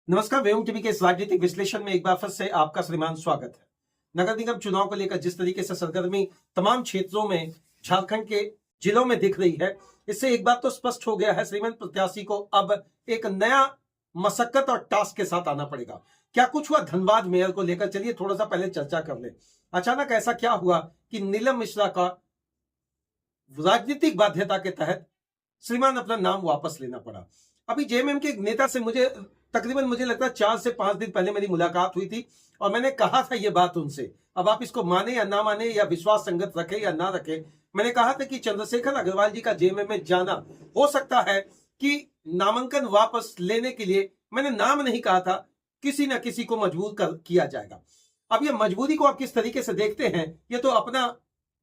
नमस्कार, wave TV के इस राजनीतिक विश्लेषण में एक बार फिर से आपका श्रीमान स्वागत है। नगर निगम चुनाव को लेकर जिस तरीके से सरगर्मी तमाम क्षेत्रों में झारखंड के जिलों में दिख रही है, इससे एक बात तो स्पष्ट हो गया है, श्रीमान प्रत्याशी को अब एक नया मशक्कत और टास्क के साथ आना पड़ेगा। क्या कुछ हुआ धनबाद मेयर को लेकर, चलिए थोड़ा सा पहले चर्चा कर ले। अचानक ऐसा क्या हुआ कि नीलम मिश्रा का राजनीतिक बाध्यता के तहत श्रीमान अपना नाम वापस लेना पड़ा। अभी जेएमएम के एक नेता से मुझे लगता है 4 से 5 दिन पहले मेरी मुलाकात हुई थी और मैंने कहा था ये बात उनसे। अब आप इसको माने या ना माने या विश्वास संगत रखे या ना रखे, मैंने कहा था कि चंद्रशेखर अग्रवाल जी का जेएमएम में जाना हो सकता है कि नामांकन वापस लेने के लिए, मैंने नाम नहीं कहा था, किसी ना किसी को मजबूर किया जाएगा। अब ये मजबूरी को आप किस तरीके से देखते हैं, ये तो अपना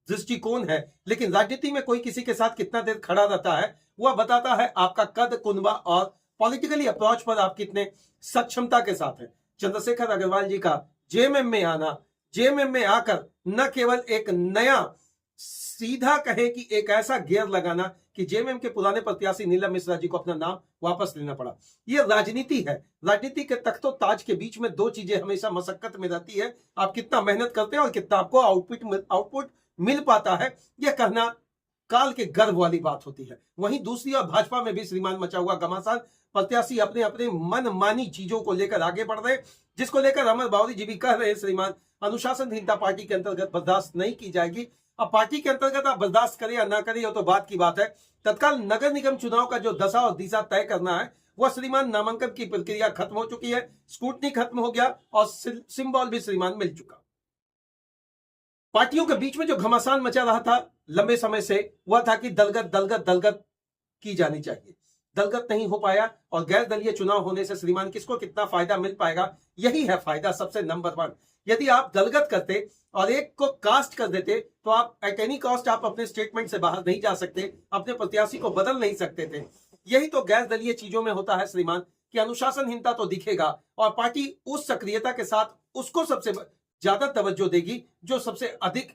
दृष्टिकोण है, लेकिन राजनीति में कोई किसी के साथ कितना देर खड़ा रहता है वह बताता है आपका कद, कुनबा और पॉलिटिकली अप्रोच पर आप कितने सक्षमता के साथ हैं। चंद्रशेखर अग्रवाल जी का जेएमएम में आना, जेएमएम में आकर न केवल एक नया, सीधा कहे कि एक ऐसा गियर लगाना कि जेएमएम के पुराने प्रत्याशी नीलम मिश्रा जी को अपना नाम वापस लेना पड़ा। यह राजनीति है। राजनीति के तख्तो ताज के बीच में दो चीजें हमेशा मशक्कत में रहती है, आप कितना मेहनत करते हैं और कितना आपको आउटपुट मिल पाता है, यह कहना काल के गर्व वाली बात होती है। वहीं दूसरी ओर भाजपा में भी श्रीमान मचा हुआ घमासान, प्रत्याशी अपने अपने मन मानी चीजों को लेकर आगे बढ़ रहे, जिसको लेकर अमर बावरी जी भी कह रहे हैं श्रीमान अनुशासनहीनता पार्टी के अंतर्गत बर्दाश्त नहीं की जाएगी। अब पार्टी के अंतर्गत आप बर्दाश्त करें या ना करें तो बात की बात है। तत्काल नगर निगम चुनाव का जो दशा और दिशा तय करना है वह श्रीमान नामांकन की प्रक्रिया खत्म हो चुकी है, स्क्रूटनी खत्म हो गया और सिंबल भी श्रीमान मिल चुका। पार्टियों के बीच में जो घमासान मचा रहा था लंबे समय से वह था कि दलगत की जानी चाहिए। दलगत नहीं हो पाया और गैर दलीय चुनाव होने से श्रीमान किसको कितना फायदा मिल पाएगा, यही है फायदा सबसे नंबर 1। यदि आप दलगत करते और एक को कास्ट कर देते तो आप एट एनी कॉस्ट आप अपने स्टेटमेंट से बाहर नहीं जा सकते, अपने प्रत्याशी को बदल नहीं सकते थे। यही तो गैर दलीय चीजों में होता है श्रीमान कि अनुशासनहीनता तो दिखेगा और पार्टी उस सक्रियता के साथ उसको सबसे ज्यादा तवज्जो देगी जो सबसे अधिक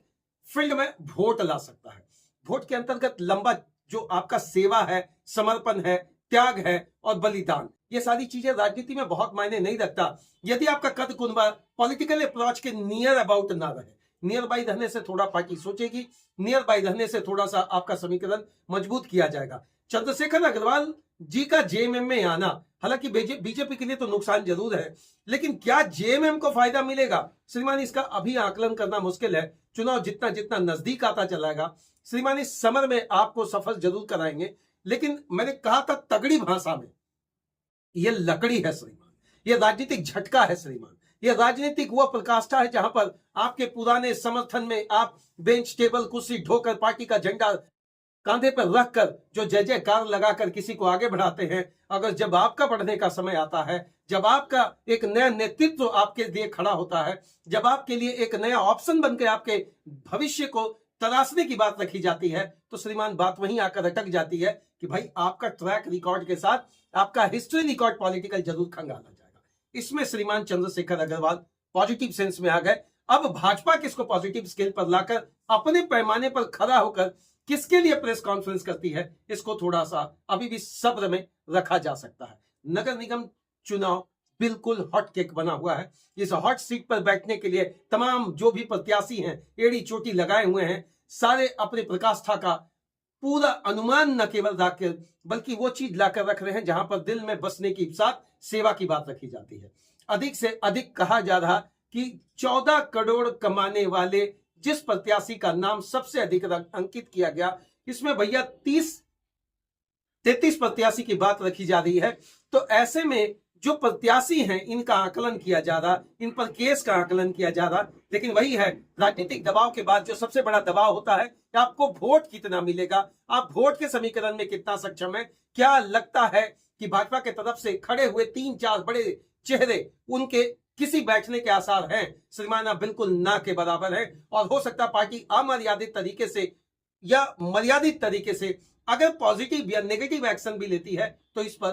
फील्ड में वोट ला सकता है। वोट के अंतर्गत लंबा जो आपका सेवा है, समर्पण है, त्याग है और बलिदान, ये सारी चीजें राजनीति में बहुत मायने नहीं रखता यदि आपका कद कुनबा पॉलिटिकल अप्रोच के नियर अबाउट ना रहे। नियर बाई रहने से थोड़ा पार्टी सोचेगी, नियर बाई रहने से थोड़ा सा आपका समीकरण मजबूत किया जाएगा। चंद्रशेखर अग्रवाल जी का जेएमएम में आना हालांकि बीजेपी के लिए तो नुकसान जरूर है, लेकिन क्या जेएमएम को फायदा मिलेगा श्रीमान, इसका अभी आकलन करना मुश्किल है। चुनाव जितना जितना नजदीक आता चलाएगा श्रीमान इस समर में आपको सफल जरूर कराएंगे, लेकिन मैंने कहा था तगड़ी भाषा में, यह लकड़ी है श्रीमान, यह राजनीतिक झटका है श्रीमान, यह राजनीतिक वह प्रकाष्ठा है जहां पर आपके पुराने समर्थन में आप बेंच टेबल कुर्सी ढोकर पार्टी का झंडा कांधे पर रखकर जो जय जयकार लगाकर किसी को आगे बढ़ाते हैं, अगर जब आपका बढ़ने का समय आता है, जब आपका एक नया नेतृत्व आपके लिए खड़ा होता है, जब आपके लिए एक नया ऑप्शन बनकर आपके भविष्य को तराशने की बात रखी जाती है, तो श्रीमान बात वहीं आकर अटक जाती है कि भाई आपका ट्रैक रिकॉर्ड के साथ आपका हिस्ट्री रिकॉर्ड पॉलिटिकल जरूर खंगाला जाएगा। इसमें श्रीमान चंद्रशेखर अग्रवाल पॉजिटिव सेंस में आ गए। अब भाजपा किसको पॉजिटिव स्केल पर लाकर अपने पैमाने पर खड़ा होकर किसके लिए प्रेस कॉन्फ्रेंस करती है, इसको थोड़ा सा अभी भी सब्र में रखा जा सकता है। नगर निगम चुनाव बिल्कुल हॉट केक बना हुआ है। इस हॉट सीट पर बैठने के लिए तमाम जो भी प्रत्याशी हैं एड़ी चोटी लगाए हुए हैं, सारे अपने प्रकाष्ठा का पूरा अनुमान न केवल रखकर बल्कि वो चीज लाकर रख रहे हैं जहां पर दिल में बसने की साथ सेवा की बात रखी जाती है। अधिक से अधिक कहा जा रहा कि 14 करोड़ कमाने वाले जिस प्रत्याशी का नाम सबसे अधिक अंकित किया गया, इसमें भैया 33 प्रत्याशी की बात रखी जा रही है। तो ऐसे में जो प्रत्याशी हैं इनका आकलन किया जा रहा, इन पर केस का आकलन किया जा रहा, लेकिन वही है राजनीतिक दबाव के बाद जो सबसे बड़ा दबाव होता है कि आपको वोट कितना मिलेगा, आप वोट के समीकरण में कितना सक्षम है। क्या लगता है कि भाजपा के तरफ से खड़े हुए 3-4 बड़े चेहरे उनके किसी बैठने के आसार हैं श्रीमान? बिल्कुल ना के बराबर है और हो सकता पार्टी अमर्यादित तरीके से या मर्यादित तरीके से अगर पॉजिटिव या नेगेटिव एक्शन भी लेती है तो इस पर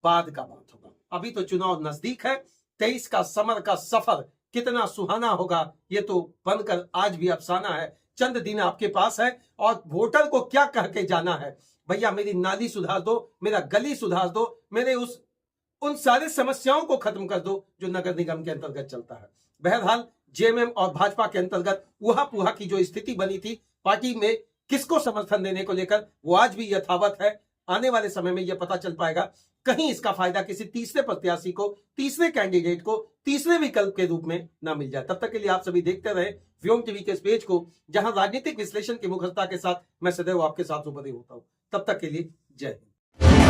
बाद का बात होगा। अभी तो चुनाव नजदीक है, 23 का समर का सफर कितना सुहाना होगा ये तो बनकर आज भी अफसाना है। चंद दिन आपके पास है और वोटर को क्या कह के जाना है, भैया मेरी नाली सुधार दो, मेरा गली सुधार दो, मेरे उन सारी समस्याओं को खत्म कर दो जो नगर निगम के अंतर्गत चलता है। बहरहाल जेएमएम और भाजपा के अंतर्गत ऊहा-पूहा की जो स्थिति बनी थी पार्टी में किसको समर्थन देने को लेकर, वो आज भी यथावत है। आने वाले समय में यह पता चल पाएगा, कहीं इसका फायदा किसी तीसरे प्रत्याशी को, तीसरे कैंडिडेट को, तीसरे विकल्प के रूप में ना मिल जाए। तब तक के लिए आप सभी देखते रहे व्योम टीवी के इस पेज को, जहां राजनीतिक विश्लेषण की मुखरता के साथ मैं सदैव आपके साथ उपस्थित होता हूं। तब तक के लिए जय हिंद।